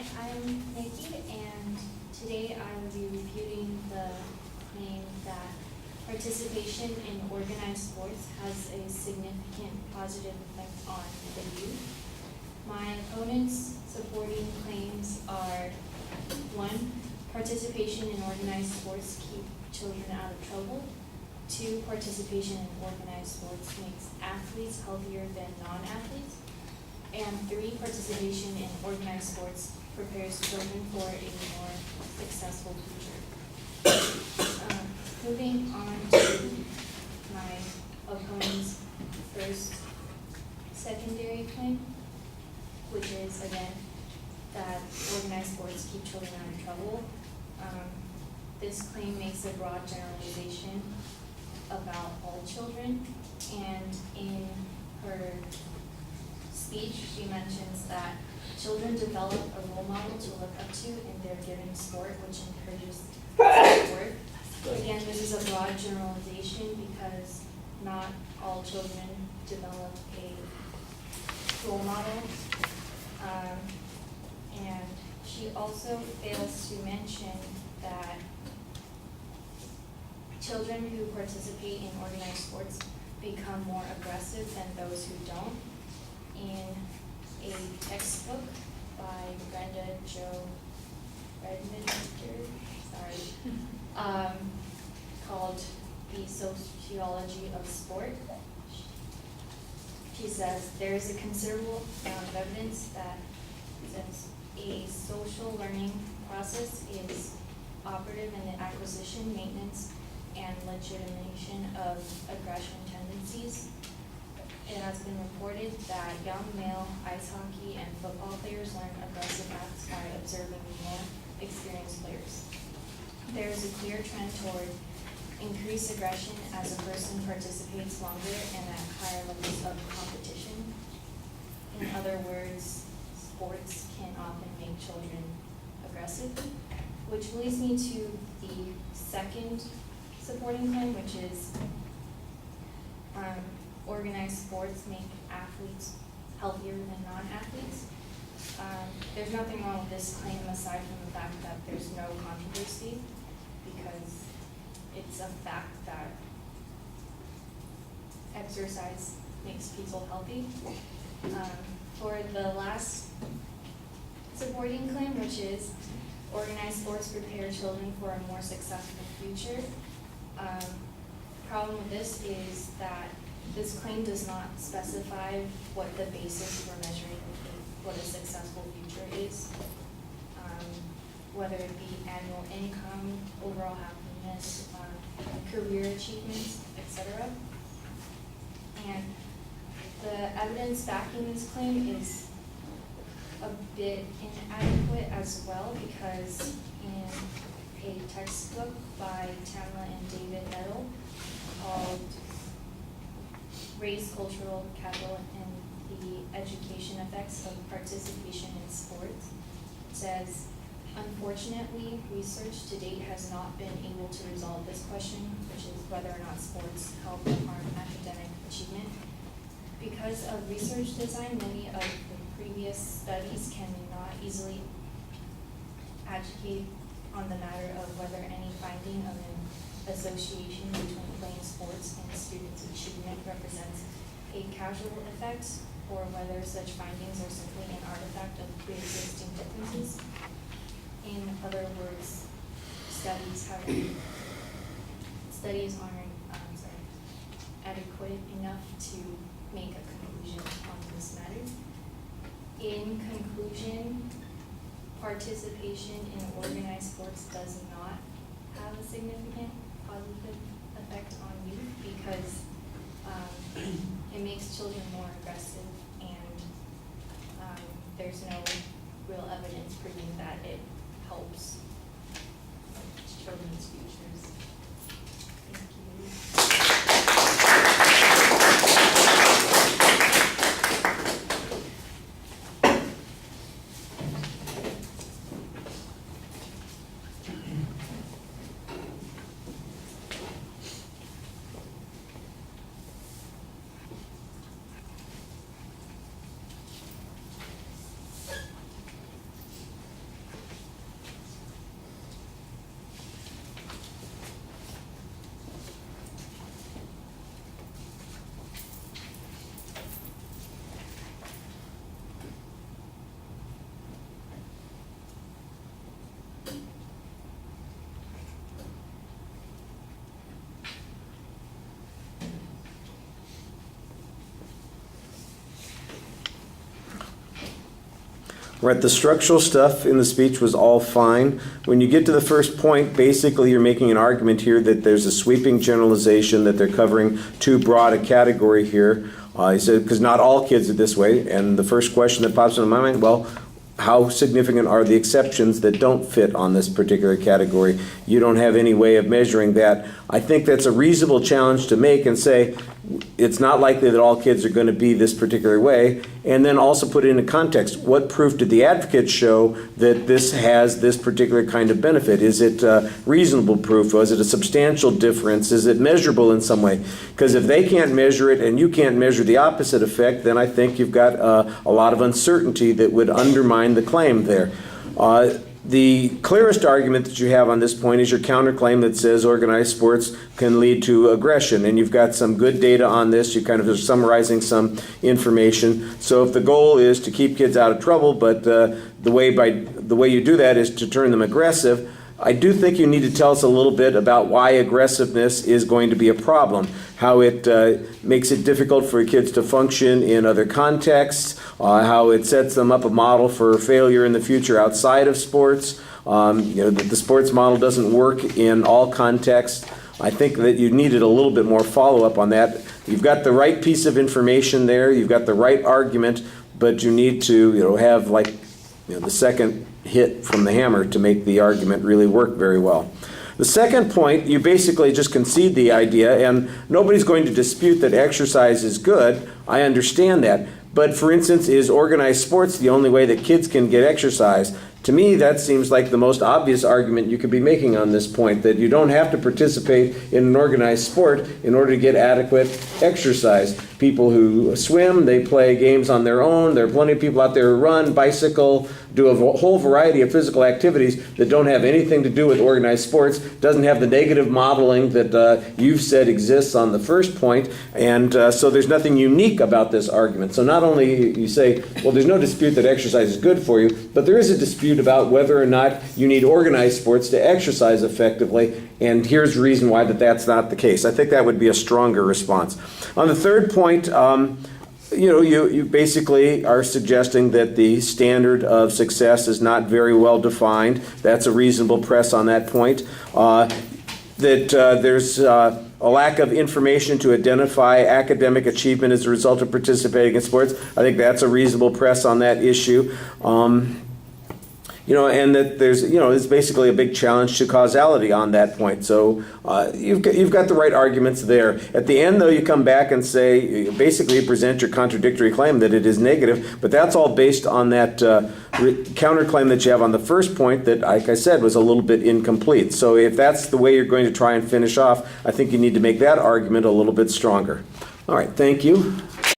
Hi, I'm Nikki, and today I will be refuting the claim that participation in organized sports has a significant positive effect on the youth. My opponent's supporting claims are: 1, participation in organized sports keep children out of trouble. 2, participation in organized sports makes athletes healthier than non-athletes. And 3, participation in organized sports prepares children for a more successful future. Moving on to my opponent's first secondary claim, which is, again, that organized sports keep children out of trouble. This claim makes a broad generalization about all children, and in her speech, she mentions that children develop a role model to look up to in their given sport, which encourages sport. Again, this is a broad generalization because not all children develop a role model. And she also fails to mention that children who participate in organized sports become more aggressive than those who don't. In a textbook by Brenda Jo Redmonder, called The Sociology of Sport, she says there is a considerable amount of evidence that says a social learning process is operative in the acquisition, maintenance, and legitimation of aggression tendencies. It has been reported that young male ice hockey and football players learn aggressive acts by observing more experienced players. There is a clear trend toward increased aggression as a person participates longer and at higher levels of competition. In other words, sports can often make children aggressive, which leads me to the second supporting claim, which is organized sports make athletes healthier than non-athletes. There's nothing wrong with this claim aside from the fact that there's no controversy, because it's a fact that exercise makes people healthy. For the last supporting claim, which is organized sports prepare children for a more successful future. Problem with this is that this claim does not specify what the basis for measuring what a successful future is, whether it be annual income, overall happiness, career achievements, etc. And the evidence backing this claim is a bit inadequate as well, because in a textbook by Tamla and David Edel called Race, Cultural Capital, and the Education Effects of Participation in Sports, it says, unfortunately, research to date has not been able to resolve this question, which is whether or not sports help or harm academic achievement. Because of research design, many of the previous studies cannot easily adjudicate on the matter of whether any finding of an association between playing sports and students' achievement represents a causal effect, or whether such findings are simply an artifact of pre-existing differences. In other words, studies aren't adequate enough to make a conclusion on this matter. In conclusion, participation in organized sports does not have a significant positive effect on youth, because it makes children more aggressive, and there's no real evidence proving that it helps children's futures. Thank you. Right, the structural stuff in the speech was all fine. When you get to the first point, basically you're making an argument here that there's a sweeping generalization, that they're covering too broad a category here. He said, because not all kids are this way. And the first question that pops into my mind, well, how significant are the exceptions that don't fit on this particular category? You don't have any way of measuring that. I think that's a reasonable challenge to make and say, it's not likely that all kids are going to be this particular way, and then also put it into context. What proof did the advocates show that this has this particular kind of benefit? Is it reasonable proof? Is it a substantial difference? Is it measurable in some way? Because if they can't measure it and you can't measure the opposite effect, then I think you've got a lot of uncertainty that would undermine the claim there. The clearest argument that you have on this point is your counterclaim that says organized sports can lead to aggression, and you've got some good data on this. You kind of are summarizing some information. So if the goal is to keep kids out of trouble, but the way you do that is to turn them aggressive, I do think you need to tell us a little bit about why aggressiveness is going to be a problem, how it makes it difficult for kids to function in other contexts, how it sets them up a model for failure in the future outside of sports, that the sports model doesn't work in all contexts. I think that you needed a little bit more follow-up on that. You've got the right piece of information there, you've got the right argument, but you need to have the second hit from the hammer to make the argument really work very well. The second point, you basically just concede the idea, and nobody's going to dispute that exercise is good. I understand that. But for instance, is organized sports the only way that kids can get exercise? To me, that seems like the most obvious argument you could be making on this point, that you don't have to participate in an organized sport in order to get adequate exercise. People who swim, they play games on their own. There are plenty of people out there who run, bicycle, do a whole variety of physical activities that don't have anything to do with organized sports, doesn't have the negative modeling that you've said exists on the first point, and so there's nothing unique about this argument. So not only you say, well, there's no dispute that exercise is good for you, but there is a dispute about whether or not you need organized sports to exercise effectively, and here's the reason why that's not the case. I think that would be a stronger response. On the third point, you basically are suggesting that the standard of success is not very well defined. That's a reasonable press on that point. That there's a lack of information to identify academic achievement as a result of participating in sports. I think that's a reasonable press on that issue. And that it's basically a big challenge to causality on that point. So you've got the right arguments there. At the end, though, you come back and say, basically you present your contradictory claim that it is negative, but that's all based on that counterclaim that you have on the first point that, like I said, was a little bit incomplete. So if that's the way you're going to try and finish off, I think you need to make that argument a little bit stronger. All right, thank you.